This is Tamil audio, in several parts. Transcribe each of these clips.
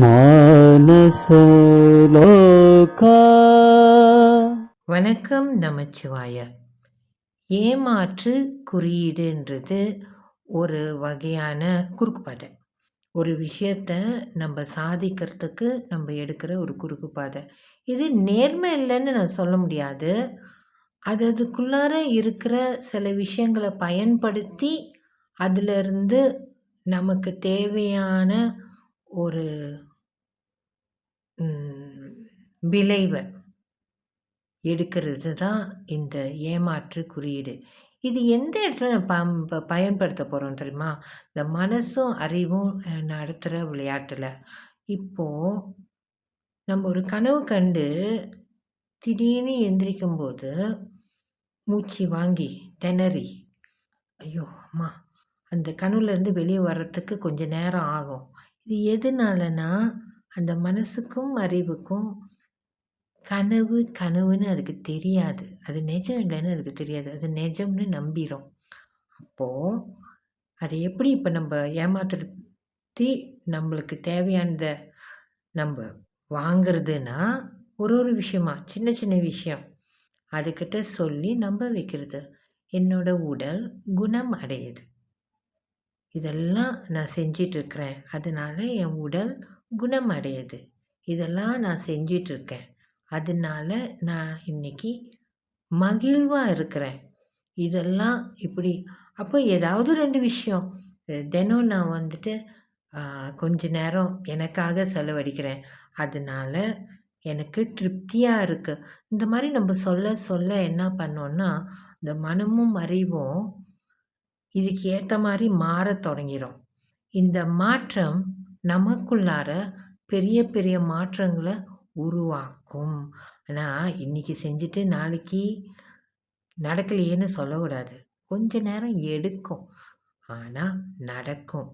மானசலோகா. வணக்கம் நமச்சிவாய. ஏமாற்று குறியீடுன்றது ஒரு வகையான குறுக்குப்பாதை. ஒரு விஷயத்த நம்ம சாதிக்கிறதுக்கு நம்ம எடுக்கிற ஒரு குறுக்குப்பாதை. இது நேர்மை இல்லைன்னு நான் சொல்ல முடியாது. அதுக்குள்ளார இருக்கிற சில விஷயங்களை பயன்படுத்தி அதிலிருந்து நமக்கு தேவையான ஒரு விளைவை எடுக்கிறது தான் இந்த ஏமாற்று குறியீடு. இது எந்த இடத்துல நம்ம பயன்படுத்த போகிறோம் தெரியுமா? இந்த மனசும் அறிவும் நடத்துகிற விளையாட்டில். இப்போது நம்ம ஒரு கனவு கண்டு திடீர்னு எந்திரிக்கும்போது மூச்சு வாங்கி திணறி, ஐயோ அம்மா, அந்த கனவுலேருந்து வெளியே வர்றதுக்கு கொஞ்சம் நேரம் ஆகும். இது எதனாலனா அந்த மனசுக்கும் அறிவுக்கும் கனவுன்னு அதுக்கு தெரியாது. அது நிஜம் இல்லைன்னு அதுக்கு தெரியாது. அது நிஜம்னு நம்பிரும். அப்போது அதை எப்படி இப்போ நம்ம ஏமாத்துறத்தி நம்மளுக்கு தேவையானத நம்ம வாங்குறதுன்னா, ஒரு விஷயமா சின்ன சின்ன விஷயம் அதுக்கிட்ட சொல்லி நம்ப வைக்கிறது. என்னோட உடல் குணம் அடையுது. இதெல்லாம் நான் செஞ்சிட்ருக்கிறேன். அதனால என் உடல் குணம் அடையுது. இதெல்லாம் நான் செஞ்சிட்ருக்கேன். அதனால நான் இன்னைக்கு மகிழ்வா இருக்கிறேன். இதெல்லாம் இப்படி அப்போ ஏதாவது 2 விஷயம். தினம் நான் வந்துட்டு கொஞ்ச நேரம் எனக்காக செலவழிக்கிறேன். அதனால எனக்கு திருப்தியா இருக்கு. இந்த மாரி நம்ம சொல்ல சொல்ல என்ன பண்ணோம்னா, இந்த மனமும் அறிவும் இதுக்கு ஏத்த மாரி மாறத் தொடங்கிரும். இந்த மாற்றம் நமக்குள்ளார பெரிய பெரிய மாற்றங்கள உருவாக்கும். ஆனா, இன்னைக்கு செஞ்சுட்டு நாளைக்கு நடக்கலையேன்னு சொல்லக்கூடாது. கொஞ்ச நேரம் எடுக்கும். ஆனா நடக்கும்.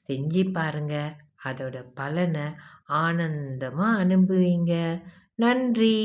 செஞ்சு பாருங்க. அதோட பலன ஆனந்தமா அனுபவிங்க. நன்றி.